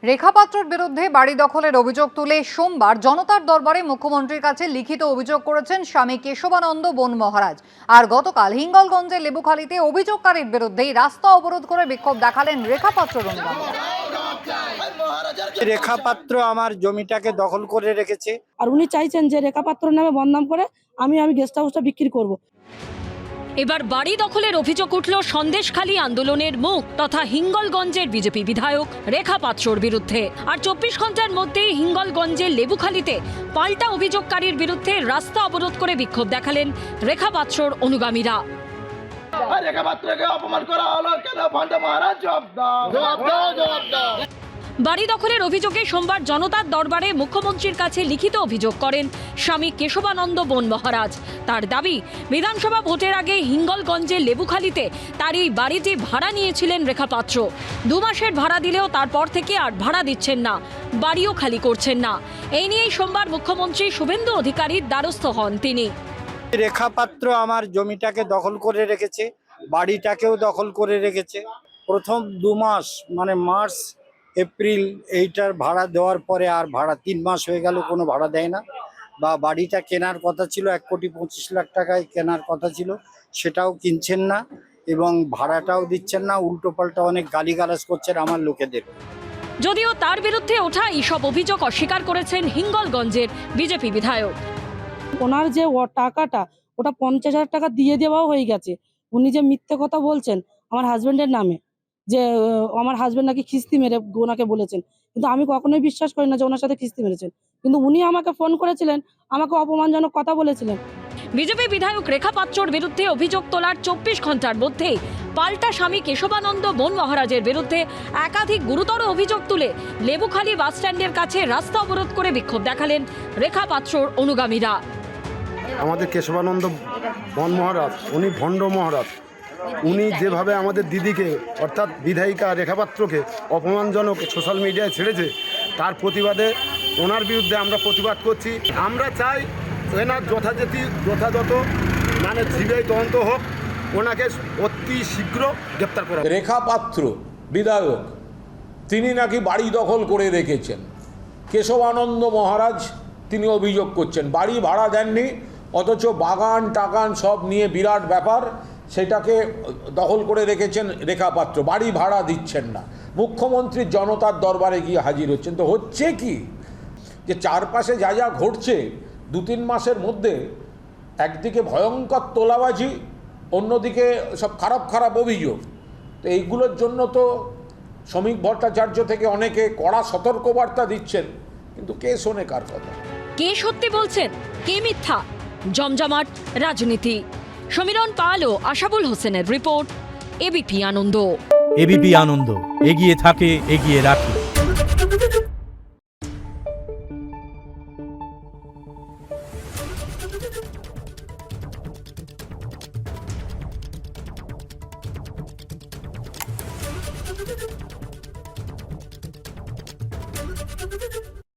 রেখা পাত্রর বিরুদ্ধে বাড়ি দখলের অভিযোগ তুলে সোমবার জনতার দরবারে মুখ্যমন্ত্রীর কাছে লিখিত অভিযোগ করেছেন স্বামী কেশবানন্দ বন মহারাজ। আর গতকাল হিঙ্গলগঞ্জের লেবুখালীতে অভিযোগকারীর বিরুদ্ধেই রাস্তা অবরোধ করে বিক্ষোভ দেখালেন রেখা পাত্রর অনুগামীরা। রেখা পাত্র আমার জমিটাকে দখল করে রেখেছে, আর উনি চাইছেন যে রেখা পাত্রের নামে বদনাম করে আমি গেস্ট হাউসটা বিক্রি করব। এবার বাড়ি দখলের অভিযোগ উঠল সন্দেশখালী আন্দোলনের মুখ তথা হিঙ্গলগঞ্জের বিজেপি বিধায়ক রেখা পাত্রর বিরুদ্ধে। আর 24 ঘন্টার মধ্যেই হিঙ্গলগঞ্জের লেবুখালীতে পাল্টা অভিযোগকারীর বিরুদ্ধে রাস্তা অবরোধ করে বিক্ষোভ দেখালেন রেখা পাত্রর অনুগামীরা। রেখা পাত্রকে অপমান করা হলো কেন? ভণ্ড মহারাজ জবাব দাও, জবাব দাও, জবাব দাও। বাড়ি দখলের অভিযোগে সোমবার জনতার দরবারে মুখ্যমন্ত্রীর কাছে লিখিত অভিযোগ করেন স্বামী কেশবানন্দ বন মহারাজ। তার দাবি, বিধানসভা ভোটের আগে হিঙ্গলগঞ্জের লেবুখালীতে তার এই বাড়িটি ভাড়া নিয়েছিলেন রেখা পাত্র। 2 মাসের ভাড়া দিলেও তারপর থেকে আর ভাড়া দিচ্ছেন না, বাড়িও খালি করছেন না। এই নিয়েই সোমবার মুখ্যমন্ত্রী শুভেন্দু অধিকারীর দ্বারস্থ হন তিনি। রেখা পাত্র আমার জমিটাকে দখল করে রেখেছে, বাড়িটাকেও দখল করে রেখেছে। প্রথম 2 মাস মানে মার্চ এপ্রিল এইটার ভাড়া দেওয়ার পরে আর ভাড়া 3 মাস হয়ে গেল, কোনো ভাড়া দেয় না। বা বাড়িটা কেনার কথা ছিল 1,25,00,000 টাকায় কেনার কথা ছিল, সেটাও কিনছেন না এবং ভাড়াটাও দিচ্ছেন না। উল্টো পাল্টা অনেক গালিগালাজ করছেন আমার লোকেদের। যদিও তার বিরুদ্ধে ওঠা এইসব অভিযোগ অস্বীকার করেছেন হিঙ্গলগঞ্জের বিজেপি বিধায়ক। ওনার যে টাকাটা ওটা 50,000 টাকা দিয়ে দেওয়াও হয়ে গেছে। উনি যে মিথ্যে কথা বলছেন আমার হাজবেন্ডের নামে, যে আমার হাজবেন্ড নাকি খিস্তি মেরে ওনাকে বলেছেন, কিন্তু আমি কখনোই বিশ্বাস করি না যে ওনার সাথে খিস্তি মেরেছেন। কিন্তু উনি আমাকে ফোন করেছিলেন, আমাকে অপমানজনক কথা বলেছিলেন। বিজেপি বিধায়ক রেখা পাত্রর বিরুদ্ধে অভিযোগ তোলার 24 ঘন্টার মধ্যেই পাল্টা স্বামী কেশবানন্দ বন মহারাজের বিরুদ্ধে একাধিক গুরুতর অভিযোগ তুলে লেবুখালী বাসস্ট্যান্ডের কাছে রাস্তা অবরোধ করে বিক্ষোভ দেখালেন রেখা পাত্রর অনুগামীরা। আমাদের কেশবানন্দ বন মহারাজ উনি ভণ্ড মহারাজ। উনি যেভাবে আমাদের দিদিকে অর্থাৎ বিধায়িকা রেখা পাত্রকে অপমানজনক সোশ্যাল মিডিয়ায় ছেড়েছে, তার প্রতিবাদে ওনার বিরুদ্ধে আমরা প্রতিবাদ করছি। আমরা চাই এনার যথাযথ মানে সিবিআই তদন্ত হোক, ওনাকে অতি শীঘ্র গ্রেপ্তার করা। রেখা পাত্র বিধায়ক তিনি নাকি বাড়ি দখল করে রেখেছেন। কেশবানন্দ মহারাজ তিনি অভিযোগ করছেন বাড়ি ভাড়া দেননি, অথচ বাগান টাগান সব নিয়ে বিরাট ব্যাপার, সেটাকে দখল করে রেখেছেন রেখা পাত্র, বাড়ি ভাড়া দিচ্ছেন না। মুখ্যমন্ত্রী জনতার দরবারে গিয়ে হাজির হচ্ছেন। তো হচ্ছে কি যে চারপাশে যা যা ঘটছে 2-3 মাসের মধ্যে, একদিকে ভয়ঙ্কর তোলাবাজি, অন্যদিকে সব খারাপ খারাপ অভিযোগ। তো এইগুলোর জন্য তো শ্রমিক ভট্টাচার্য থেকে অনেকে কড়া সতর্কবার্তা দিচ্ছেন, কিন্তু কে শোনে কার কথা? কে সত্যি বলছেন, কে মিথ্যা? জমজমাট রাজনীতি। সমীরণ পাল ও আশাবুল হোসেনের রিপোর্ট, এবিপি আনন্দ। এবিপি আনন্দ, এগিয়ে থাকে, এগিয়ে রাখে।